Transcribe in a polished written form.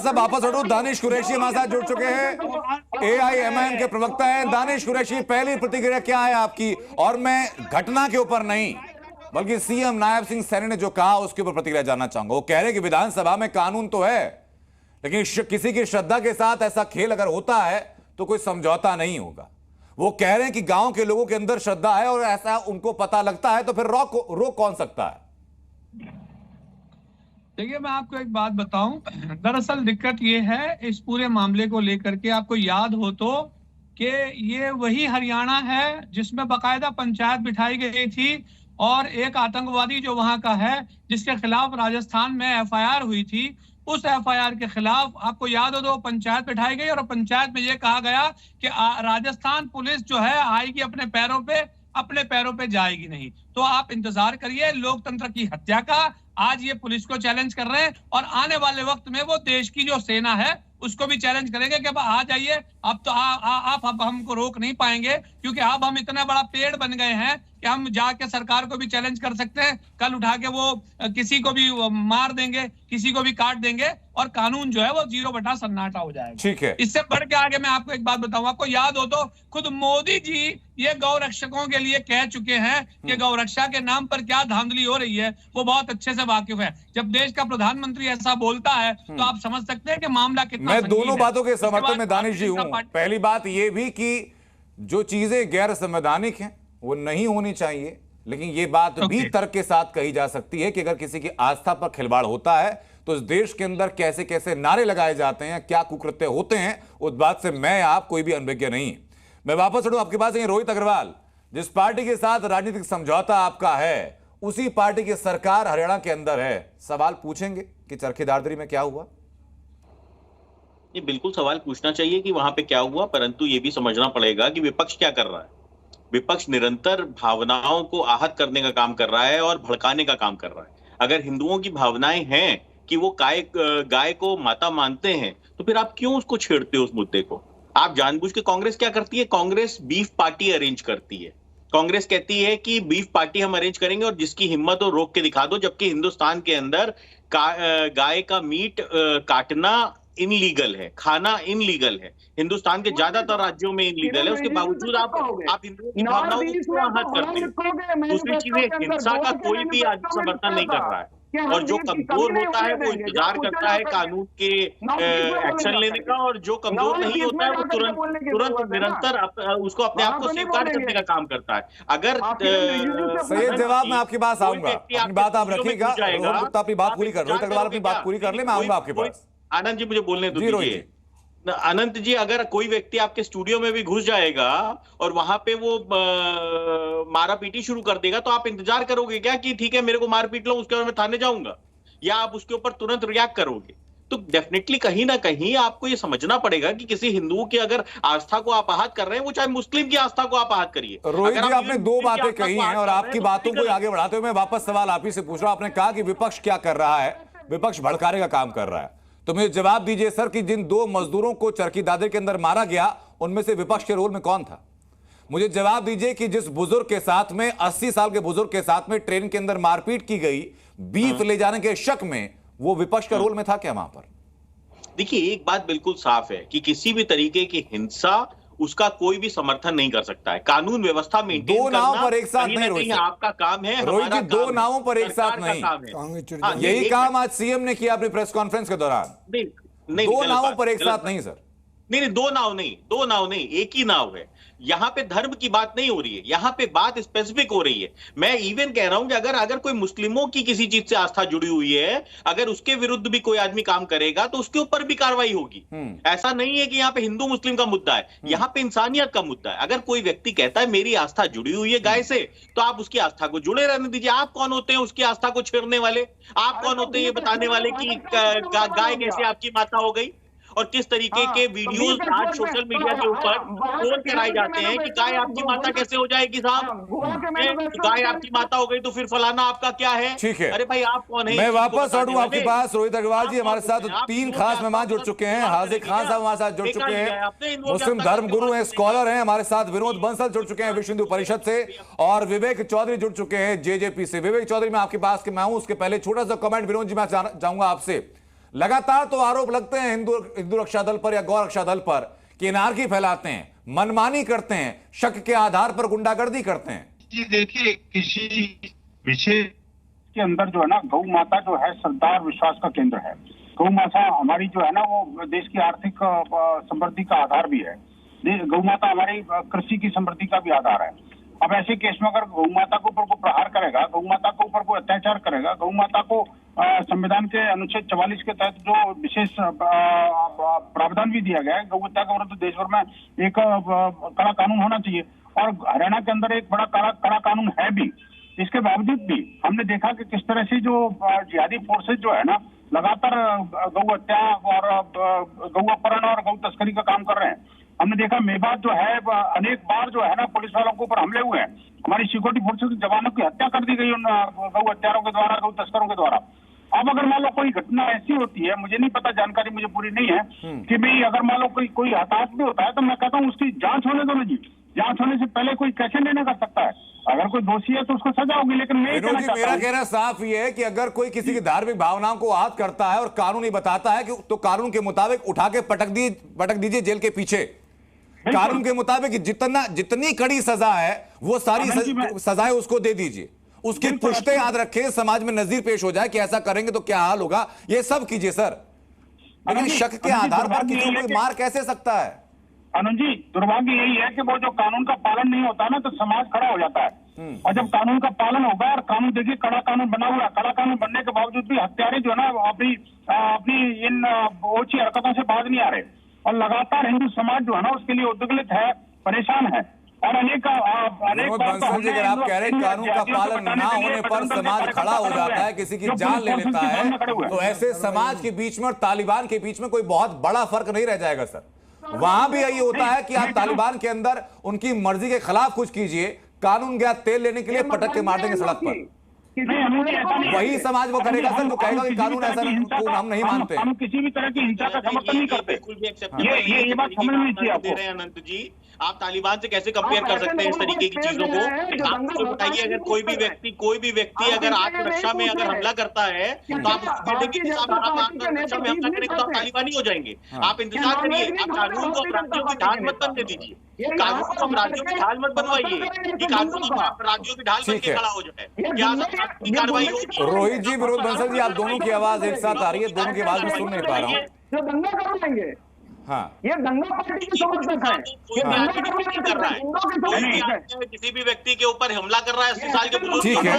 साहब वापस हटो। दानिश कुरैशी हमारे साथ जुड़ चुके हैं, एआईएमआईएम के प्रवक्ता हैं। दानिश कुरैशी, पहली प्रतिक्रिया क्या है आपकी? और मैं घटना के ऊपर नहीं बल्कि सीएम नायब सिंह सैनी ने जो कहा उसके ऊपर प्रतिक्रिया जानना चाहूंगा। वो कह रहे हैं कि विधानसभा में कानून तो है, लेकिन किसी की श्रद्धा के साथ ऐसा खेल अगर होता है तो कोई समझौता नहीं होगा। वो कह रहे हैं कि गांव के लोगों के अंदर श्रद्धा है और ऐसा उनको पता लगता है तो फिर रोक कौन सकता है? देखिए, मैं आपको एक बात बताऊं। दरअसल दिक्कत ये है इस पूरे मामले को लेकर के, आपको याद हो तो कि ये वही हरियाणा है जिसमें बाकायदा पंचायत बिठाई गई थी और एक आतंकवादी जो वहां का है जिसके खिलाफ राजस्थान में एफआईआर हुई थी, उस एफआईआर के खिलाफ आपको याद हो तो पंचायत बिठाई गई और पंचायत में ये कहा गया कि राजस्थान पुलिस जो है आएगी अपने पैरों पे जाएगी नहीं। तो आप इंतजार करिए लोकतंत्र की हत्या का। आज ये पुलिस को चैलेंज कर रहे हैं और आने वाले वक्त में वो देश की जो सेना है उसको भी चैलेंज करेंगे कि अब आ जाइए, अब तो आप अब हमको रोक नहीं पाएंगे, क्योंकि अब हम इतना बड़ा पेड़ बन गए हैं कि हम जाके सरकार को भी चैलेंज कर सकते हैं। कल उठा के वो किसी को भी मार देंगे, किसी को भी काट देंगे और कानून जो है वो 0 सन्नाटा हो जाएगा। ठीक है, इससे बढ़ के आगे मैं आपको एक बात बताऊं। आपको याद हो तो खुद मोदी जी ये गौ रक्षकों के लिए कह चुके हैं कि गौ रक्षा के नाम पर क्या धांधली हो रही है वो बहुत अच्छे से वाकिफ है। जब देश का प्रधानमंत्री ऐसा बोलता है तो आप समझ सकते हैं कि मामला कितना। मैं दोनों बातों के समर्थन में दानिश जी हूं। पहली बात यह भी कि जो चीजें गैर संवैधानिक हैं वो नहीं होनी चाहिए, लेकिन ये बात भी तर्क के साथ कही जा सकती है कि अगर किसी की आस्था पर खिलवाड़ होता है तो इस देश के अंदर कैसे कैसे नारे लगाए जाते हैं, क्या कुकृत्य होते हैं, उस बात से मैं आप कोई भी अनभिज्ञ नहीं है। मैं वापस लौटूं आपके पास। रोहित अग्रवाल, जिस पार्टी के साथ राजनीतिक समझौता आपका है उसी पार्टी की सरकार हरियाणा के अंदर है, सवाल पूछेंगे कि चरखी दादरी में क्या हुआ? ये बिल्कुल सवाल पूछना चाहिए कि वहां पे क्या हुआ, परंतु ये भी समझना पड़ेगा कि विपक्ष क्या कर रहा है। विपक्ष निरंतर भावनाओं को आहत करने का काम कर रहा है और भड़काने का काम कर रहा है। अगर हिंदुओं की भावनाएं हैं कि वो गाय को माता मानते हैं तो फिर आप क्यों उसको छेड़ते हो उस मुद्दे को? आप जानबूझ के कांग्रेस क्या करती है? कांग्रेस बीफ पार्टी अरेंज करती है। कांग्रेस कहती है कि बीफ पार्टी हम अरेंज करेंगे और जिसकी हिम्मत हो रोक के दिखा दो, जबकि हिंदुस्तान के अंदर गाय का मीट काटना इनलीगल है, खाना इनलीगल है। हिंदुस्तान के ज्यादातर राज्यों में इनलीगल है, उसके बावजूद आप हिंदुओं की भावनाओं को क्यों आहत करते हो? दूसरी चीज है, हिंसा का कोई भी समर्थन नहीं कर रहा है और जो कमजोर होता है वो इंतजार करता है कानून के एक्शन लेने का, और जो कमजोर नहीं होता है वो तुरंत निरंतर उसको अपने आप को स्वीकार करने का काम करता है। अगर सही जवाब मैं आपकी बात आऊंगा, अपनी बात आप रखिएगा। अपनी बात पूरी कर, रोहित अग्रवाल अपनी बात पूरी कर ले, मैं आऊंगा आपके पास। आनंद जी मुझे बोलने तो दीजिए। अनंत जी, अगर कोई व्यक्ति आपके स्टूडियो में भी घुस जाएगा और वहां पे वो मारा पीटी शुरू कर देगा तो आप इंतजार करोगे क्या कि ठीक है मेरे को मार पीट लो, उसके बाद मैं थाने जाऊंगा, या आप उसके ऊपर तुरंत रिएक्ट करोगे? तो डेफिनेटली कहीं ना कहीं आपको ये समझना पड़ेगा कि किसी हिंदुओं की अगर आस्था को आप आहत कर रहे हैं, वो चाहे मुस्लिम की आस्था को आप आहत करिए। रोहित जी, आपने दो बातें कही हैं और आपकी बातों को आगे बढ़ाते हुए मैं वापस सवाल आप ही से पूछ रहा हूं। आपने कहा कि विपक्ष क्या कर रहा है, विपक्ष भड़काने का काम कर रहा है, तो मुझे जवाब दीजिए सर कि जिन 2 मजदूरों को चरखी दादरी के अंदर मारा गया उनमें से विपक्ष के रोल में कौन था? मुझे जवाब दीजिए कि जिस बुजुर्ग के साथ में 80 साल के बुजुर्ग के साथ में ट्रेन के अंदर मारपीट की गई बीफ ले जाने के शक में, वो विपक्ष का रोल में था क्या वहां पर? देखिए, एक बात बिल्कुल साफ है कि किसी भी तरीके की हिंसा उसका कोई भी समर्थन नहीं कर सकता है। कानून व्यवस्था मेंटेन करना 2 नावों पर एक साथ नहीं रोहित, आपका काम है। रोहित जी, 2 नावों पर एक साथ नहीं, यही काम आज सीएम ने किया अपनी प्रेस कॉन्फ्रेंस के दौरान। 2 नावों पर एक साथ नहीं सर। नहीं, 2 नाव नहीं, एक ही नाव है। यहां पे धर्म की बात नहीं हो रही है, यहां पे बात स्पेसिफिक हो रही है। मैं इवन कह रहा हूं कि अगर कोई मुस्लिमों की किसी चीज से आस्था जुड़ी हुई है, अगर उसके विरुद्ध भी कोई आदमी काम करेगा तो उसके ऊपर भी कार्रवाई होगी। ऐसा नहीं है कि यहाँ पे हिंदू मुस्लिम का मुद्दा है, यहाँ पे इंसानियत का मुद्दा है। अगर कोई व्यक्ति कहता है मेरी आस्था जुड़ी हुई है गाय से, तो आप उसकी आस्था को जुड़े रहने दीजिए। आप कौन होते हैं उसकी आस्था को छेड़ने वाले? आप कौन होते हैं ये बताने वाले कि गाय कैसे आपकी माता हो गई? और किस तरीके के वीडियोस आज सोशल मीडिया के ऊपर पोल कराए जाते हैं कि गाय आपकी माता कैसे हो जाएगी साहब, गाय आपकी माता हो गई तो फिर फलाना आपका क्या है? ठीक है, अरे भाई आप कौन है? मैं वापस आऊं आपके पास। रोहित अग्रवाल जी, हमारे साथ 3 खास मेहमान जुड़ चुके हैं। हाजिर खान साहब हमारे साथ जुड़ चुके हैं, मुस्लिम धर्म गुरु हैं, स्कॉलर हैं। हमारे साथ विनोद बंसल जुड़ चुके हैं विश्व हिंदू परिषद से, और विवेक चौधरी जुड़ चुके हैं जेजेपी से। विवेक चौधरी, मैं आपके पास मैं हूं, उसके पहले छोटा सा कमेंट विनोद जी मैं जाऊंगा आपसे। लगातार तो आरोप लगते हैं हिंदू रक्षा दल पर या गौ रक्षा दल पर कि एनार्की फैलाते हैं, मनमानी करते हैं, शक के आधार पर गुंडागर्दी करते हैं। जी देखिए, किसी विषय के अंदर जो है ना, गौ माता जो है श्रद्धा और विश्वास का केंद्र है। गौ माता हमारी जो है ना, वो देश की आर्थिक समृद्धि का आधार भी है। गौ माता हमारी कृषि की समृद्धि का भी आधार है। अब ऐसे केस में अगर गौ माता के ऊपर कोई प्रहार करेगा, गौ माता के ऊपर कोई अत्याचार करेगा, गौ माता को संविधान के अनुच्छेद 44 के तहत जो विशेष प्रावधान भी दिया गया है, गौ हत्या के विरुद्ध देश भर में एक कड़ा कानून होना चाहिए, और हरियाणा के अंदर एक बड़ा कड़ा कानून है भी। इसके बावजूद भी हमने देखा कि किस तरह से जो जिहादी फोर्सेज जो है ना, लगातार गौ हत्या और गौ अपहरण और गौ तस्करी का काम कर रहे हैं। हमने देखा मेवात जो है, अनेक बार जो है ना, पुलिस वालों के ऊपर हमले हुए हैं। हमारी सिक्योरिटी फोर्सेज के जवानों की हत्या कर दी गई उन गौ हत्यारों के द्वारा, गौ तस्करों के द्वारा। अब अगर मान लो कोई घटना ऐसी होती है, मुझे नहीं पता, जानकारी मुझे पूरी नहीं है, कि भाई अगर मान लो कोई हताहत भी होता है, तो मैं कहता हूँ उसकी जांच होने दो ना जी। जांच होने से पहले कोई कैसे निर्णय कर सकता है? अगर कोई दोषी है तो उसको सजा होगी। लेकिन मेरा कहना साफ ये है कि अगर कोई किसी की धार्मिक भावनाओं को आहत करता है और कानून ही बताता है कि तो कानून के मुताबिक उठा के पटक दीजिए जेल के पीछे। कानून के मुताबिक जितनी कड़ी सजा है वो सारी सजाएं उसको दे दीजिए। उसके पुश्ते याद रखें, समाज में नजीर पेश हो जाए कि ऐसा करेंगे तो क्या हाल होगा, ये सब कीजिए सर। लेकिन शक के आधार पर किसी को मार कैसे सकता है? आनंद जी, दुर्भाग्य यही है कि वो जो कानून का पालन नहीं होता ना, तो समाज खड़ा हो जाता है। और जब कानून का पालन होगा, और कानून देखिए कड़ा कानून बना हुआ है, कड़ा कानून बनने के बावजूद भी हत्यारे जो है ना, अपनी इन ओछी हरकतों से बाज नहीं आ रहे, और लगातार हिंदू समाज जो है ना, उसके लिए उद्विग्न है, परेशान है। और अनेक बंसल जी, अगर आप कह रहे हैं कानून का पालन ना होने पर समाज खड़ा हो जाता है, किसी की जान ले लेता है, तो ऐसे समाज के बीच में और तालिबान के बीच में कोई बहुत बड़ा फर्क नहीं रह जाएगा सर। वहां भी यही होता है कि आप तालिबान के अंदर उनकी मर्जी के खिलाफ कुछ कीजिए, कानून गया तेल लेने के लिए पटक के मार देंगे सड़क पर। वही समाज वो करेगा सर जो कहेगा कि कानून ऐसा हम नहीं मानते। हम किसी भी तरह की हिंसा का समर्थन नहीं करते। ये बात समझ में चाहिए आपको। अनंत जी, आप तालिबान से कैसे कंपेयर कर सकते हैं इस तरीके की चीजों को? आप मुझे बताइए, अगर कोई भी व्यक्ति अगर आत्मरक्षा में अगर हमला करता है, तो आप बोलेंगे कि आप आत्मरक्षा में हमला करेंगे तो आप तालिबानी हो जाएंगे। आप इंतजार करिए, आप कानून को अपराधियों की ढाल मत बनने दीजिए, कानून को अपराधियों की ढाल मत बनवाइए कि कानून को अपराधियों की ढाल बन के खड़ा हो जाए। क्या कार्रवाई होगी? रोहित जी, विनोद बंसल जी, आप दोनों की आवाज एक साथ आ रही है, दोनों की आवाज में सुन नहीं पा रहा हूँ। जो दंगा करेंगे, हाँ, ये दंगा पार्टी की समर्थक है। कोई भी आदमी नहीं कर रहा है, कोई भी आदमी किसी भी व्यक्ति के ऊपर हमला कर रहा है 80 साल के बुजुर्ग। ठीक है।